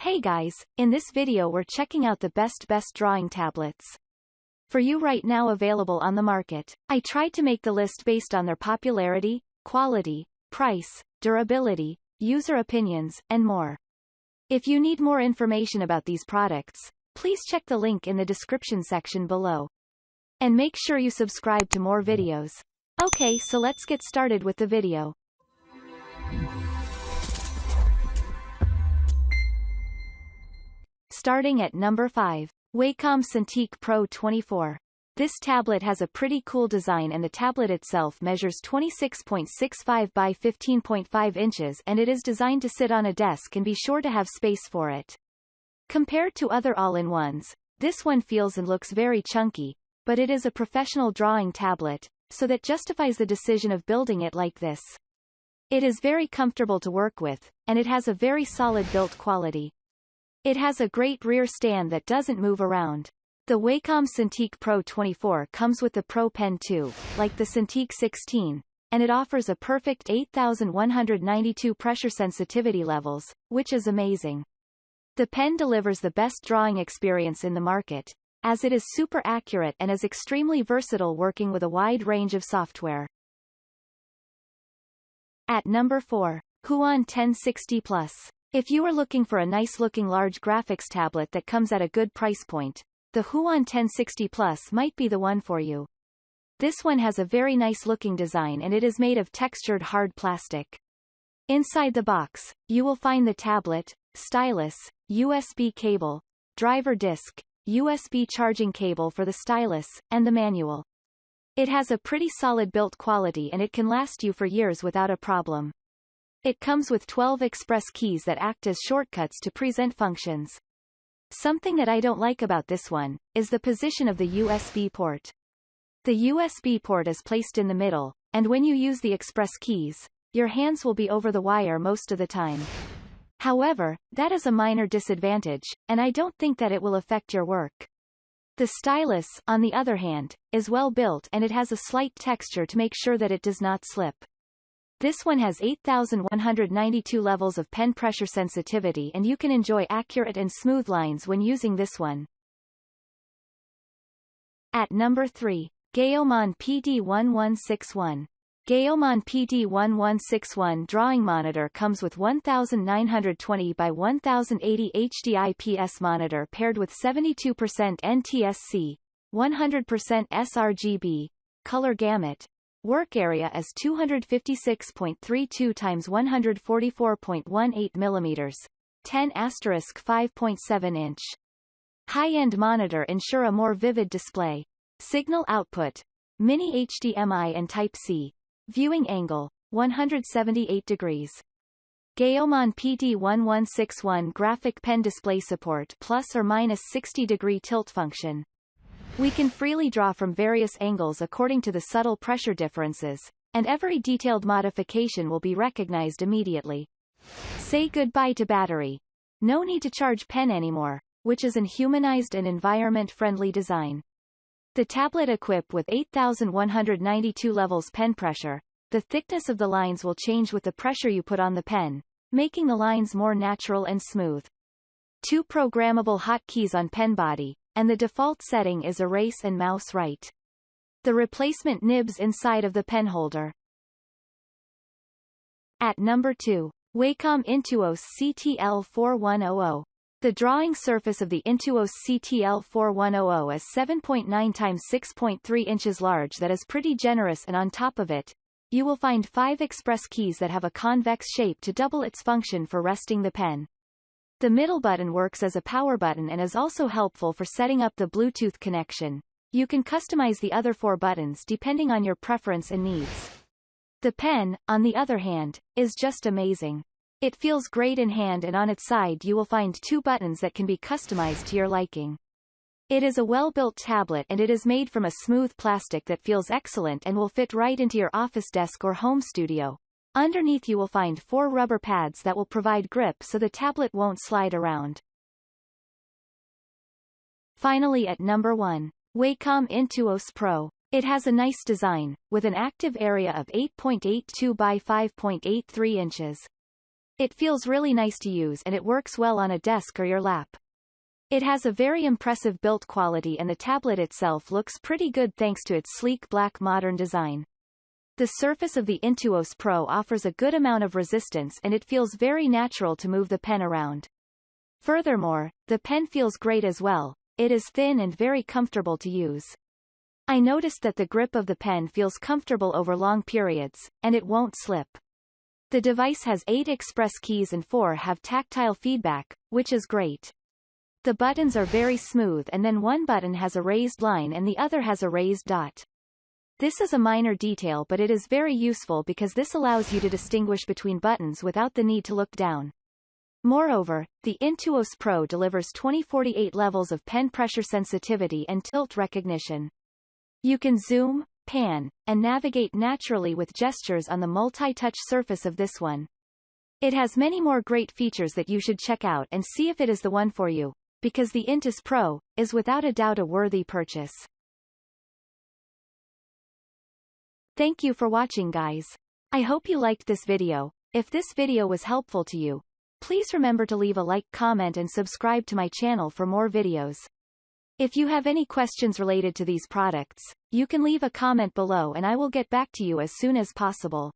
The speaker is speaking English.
Hey guys, in this video we're checking out the best drawing tablets for you right now available on the market. I tried to make the list based on their popularity, quality, price, durability, user opinions, and more. If you need more information about these products, please check the link in the description section below. And make sure you subscribe to more videos. Okay, so let's get started with the video. Starting at number 5. Wacom Cintiq Pro 24. This tablet has a pretty cool design and the tablet itself measures 26.65 by 15.5 inches and it is designed to sit on a desk and be sure to have space for it. Compared to other all-in-ones, this one feels and looks very chunky, but it is a professional drawing tablet, so that justifies the decision of building it like this. It is very comfortable to work with, and it has a very solid build quality. It has a great rear stand that doesn't move around. The Wacom Cintiq Pro 24 comes with the Pro Pen 2, like the Cintiq 16, and it offers a perfect 8,192 pressure sensitivity levels, which is amazing. The pen delivers the best drawing experience in the market, as it is super accurate and is extremely versatile working with a wide range of software. At number 4. Huion 1060 Plus. If you are looking for a nice-looking large graphics tablet that comes at a good price point, the Huion 1060 Plus might be the one for you. This one has a very nice-looking design and it is made of textured hard plastic. Inside the box, you will find the tablet, stylus, USB cable, driver disc, USB charging cable for the stylus, and the manual. It has a pretty solid built quality and it can last you for years without a problem. It comes with 12 express keys that act as shortcuts to present functions. Something that I don't like about this one is the position of the USB port. The USB port is placed in the middle, and when you use the express keys, your hands will be over the wire most of the time. However, that is a minor disadvantage, and I don't think that it will affect your work. The stylus, on the other hand, is well built and it has a slight texture to make sure that it does not slip. This one has 8,192 levels of pen pressure sensitivity and you can enjoy accurate and smooth lines when using this one. At number 3. GAOMON PD1161. GAOMON PD1161 drawing monitor comes with 1920 by 1080 HD IPS monitor paired with 72% NTSC, 100% sRGB, color gamut. Work area is 256.32 x 144.18 mm, 10*5.7 inch. High-end monitor ensure a more vivid display. Signal output: mini HDMI and Type-C. Viewing angle: 178 degrees. GAOMON PD1161 graphic pen display support plus or minus 60-degree tilt function. We can freely draw from various angles according to the subtle pressure differences, and every detailed modification will be recognized immediately. Say goodbye to battery. No need to charge pen anymore, which is an humanized and environment-friendly design. The tablet equipped with 8,192 levels pen pressure. The thickness of the lines will change with the pressure you put on the pen, making the lines more natural and smooth. 2 programmable hotkeys on pen body, and the default setting is erase and mouse right. The replacement nibs inside of the pen holder. At number 2. Wacom Intuos CTL4100. The drawing surface of the Intuos CTL4100 is 7.9 x 6.3 inches large that is pretty generous, and on top of it, you will find 5 express keys that have a convex shape to double its function for resting the pen. The middle button works as a power button and is also helpful for setting up the Bluetooth connection. You can customize the other 4 buttons depending on your preference and needs. The pen, on the other hand, is just amazing. It feels great in hand and on its side you will find 2 buttons that can be customized to your liking. It is a well-built tablet and it is made from a smooth plastic that feels excellent and will fit right into your office desk or home studio. Underneath you will find 4 rubber pads that will provide grip so the tablet won't slide around. Finally at number 1. Wacom Intuos Pro. It has a nice design, with an active area of 8.82 by 5.83 inches. It feels really nice to use and it works well on a desk or your lap. It has a very impressive build quality and the tablet itself looks pretty good thanks to its sleek black modern design. The surface of the Intuos Pro offers a good amount of resistance and it feels very natural to move the pen around. Furthermore, the pen feels great as well. It is thin and very comfortable to use. I noticed that the grip of the pen feels comfortable over long periods, and it won't slip. The device has 8 express keys and 4 have tactile feedback, which is great. The buttons are very smooth and then one button has a raised line and the other has a raised dot. This is a minor detail but it is very useful because this allows you to distinguish between buttons without the need to look down. Moreover, the Intuos Pro delivers 2048 levels of pen pressure sensitivity and tilt recognition. You can zoom, pan, and navigate naturally with gestures on the multi-touch surface of this one. It has many more great features that you should check out and see if it is the one for you, because the Intuos Pro is without a doubt a worthy purchase. Thank you for watching, guys. I hope you liked this video. If this video was helpful to you, please remember to leave a like, comment and subscribe to my channel for more videos. If you have any questions related to these products, you can leave a comment below and I will get back to you as soon as possible.